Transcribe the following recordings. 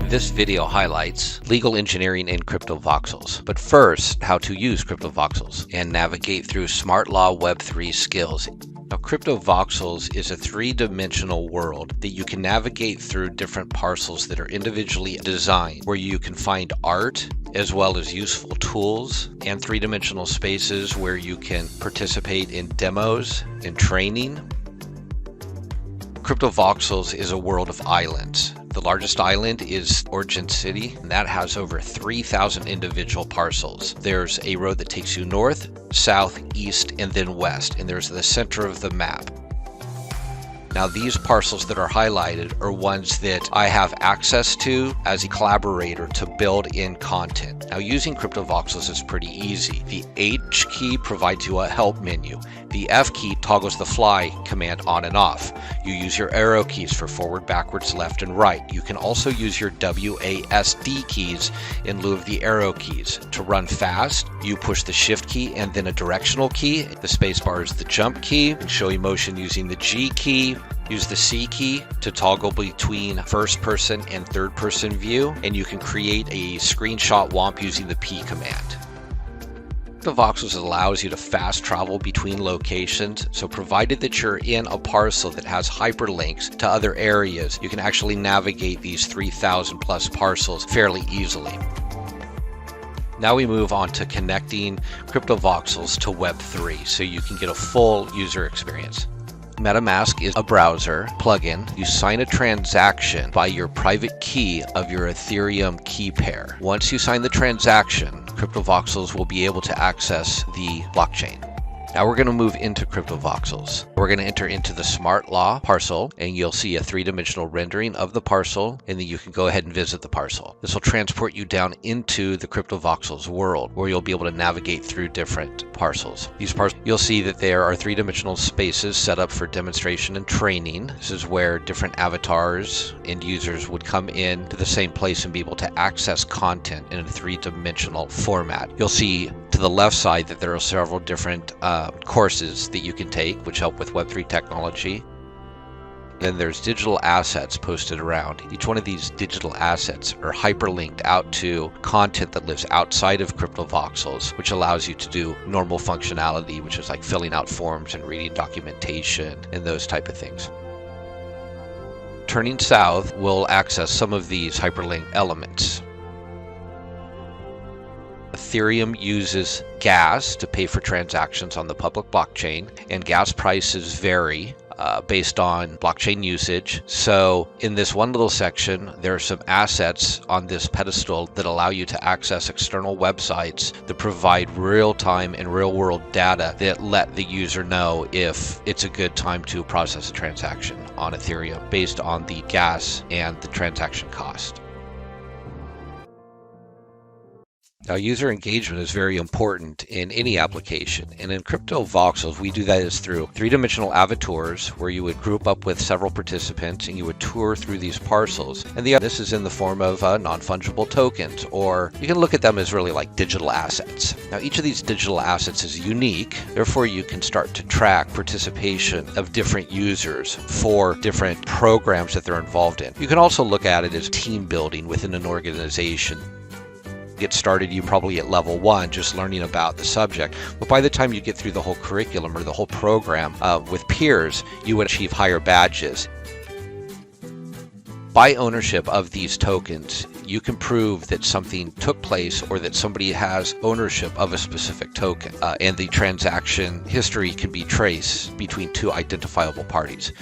This video highlights legal engineering in CryptoVoxels, but first, how to use CryptoVoxels and navigate through SmartLaw Web3 skills. Now, CryptoVoxels is a three-dimensional world that you can navigate through different parcels that are individually designed, where you can find art as well as useful tools and three-dimensional spaces where you can participate in demos and training. CryptoVoxels is a world of islands. The largest island is Origin City, and that has over 3,000 individual parcels. There's a road that takes you north, south, east, and then west, and there's the center of the map. Now, these parcels that are highlighted are ones that I have access to as a collaborator to build in content. Now, using CryptoVoxels is pretty easy. The H key provides you a help menu. The F key toggles the fly command on and off. You use your arrow keys for forward, backwards, left, and right. You can also use your WASD keys in lieu of the arrow keys. To run fast, you push the shift key and then a directional key. The spacebar is the jump key. You can show emotion using the G key. Use the C key to toggle between first person and third person view, and you can create a screenshot WOMP using the P command. CryptoVoxels allows you to fast travel between locations, so provided that you're in a parcel that has hyperlinks to other areas, you can actually navigate these 3,000 plus parcels fairly easily. Now we move on to connecting CryptoVoxels to Web3 so you can get a full user experience. MetaMask is a browser plugin. You sign a transaction by your private key of your Ethereum key pair. Once you sign the transaction, CryptoVoxels will be able to access the blockchain. Now we're going to move into CryptoVoxels. We're going to enter into the SmartLaw parcel, and you'll see a three-dimensional rendering of the parcel, and then you can go ahead and visit the parcel. This will transport you down into the CryptoVoxels world, where you'll be able to navigate through different parcels. These parcels, you'll see that there are three-dimensional spaces set up for demonstration and training. This is where different avatars and users would come in to the same place and be able to access content in a three-dimensional format. You'll see to the left side that there are several different courses that you can take which help with Web3 technology. Then there's digital assets posted around. Each one of these digital assets are hyperlinked out to content that lives outside of CryptoVoxels, which allows you to do normal functionality, which is like filling out forms and reading documentation and those type of things. Turning south will access some of these hyperlinked elements. Ethereum uses gas to pay for transactions on the public blockchain, and gas prices vary based on blockchain usage. So in this one little section, there are some assets on this pedestal that allow you to access external websites that provide real-time and real-world data that let the user know if it's a good time to process a transaction on Ethereum based on the gas and the transaction cost. Now, user engagement is very important in any application, and in CryptoVoxels, we do that is through three-dimensional avatars, where you would group up with several participants and you would tour through these parcels. And this is in the form of non-fungible tokens, or you can look at them as really like digital assets. Now, each of these digital assets is unique, therefore you can start to track participation of different users for different programs that they're involved in. You can also look at it as team building within an organization. Get started, you probably at level 1 just learning about the subject, but by the time you get through the whole curriculum or the whole program with peers, you would achieve higher badges. By ownership of these tokens, you can prove that something took place or that somebody has ownership of a specific token, and the transaction history can be traced between two identifiable parties.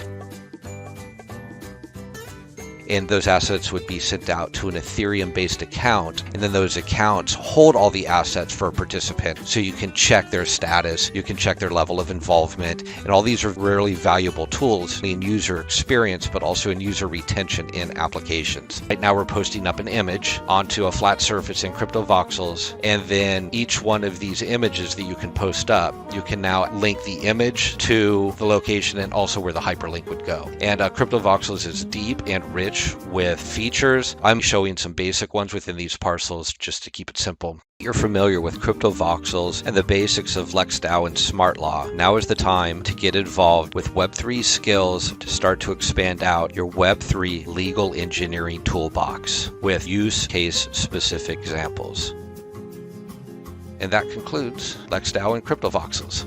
And those assets would be sent out to an Ethereum-based account, and then those accounts hold all the assets for a participant, so you can check their status, you can check their level of involvement, and all these are really valuable tools in user experience, but also in user retention in applications. Right now we're posting up an image onto a flat surface in CryptoVoxels, and then each one of these images that you can post up, you can now link the image to the location and also where the hyperlink would go. And CryptoVoxels is deep and rich rich with features. I'm showing some basic ones within these parcels just to keep it simple. You're familiar with crypto voxels and the basics of LexDAO and SmartLaw. Now is the time to get involved with Web3 skills to start to expand out your Web3 legal engineering toolbox with use case specific examples. And that concludes LexDAO and crypto voxels.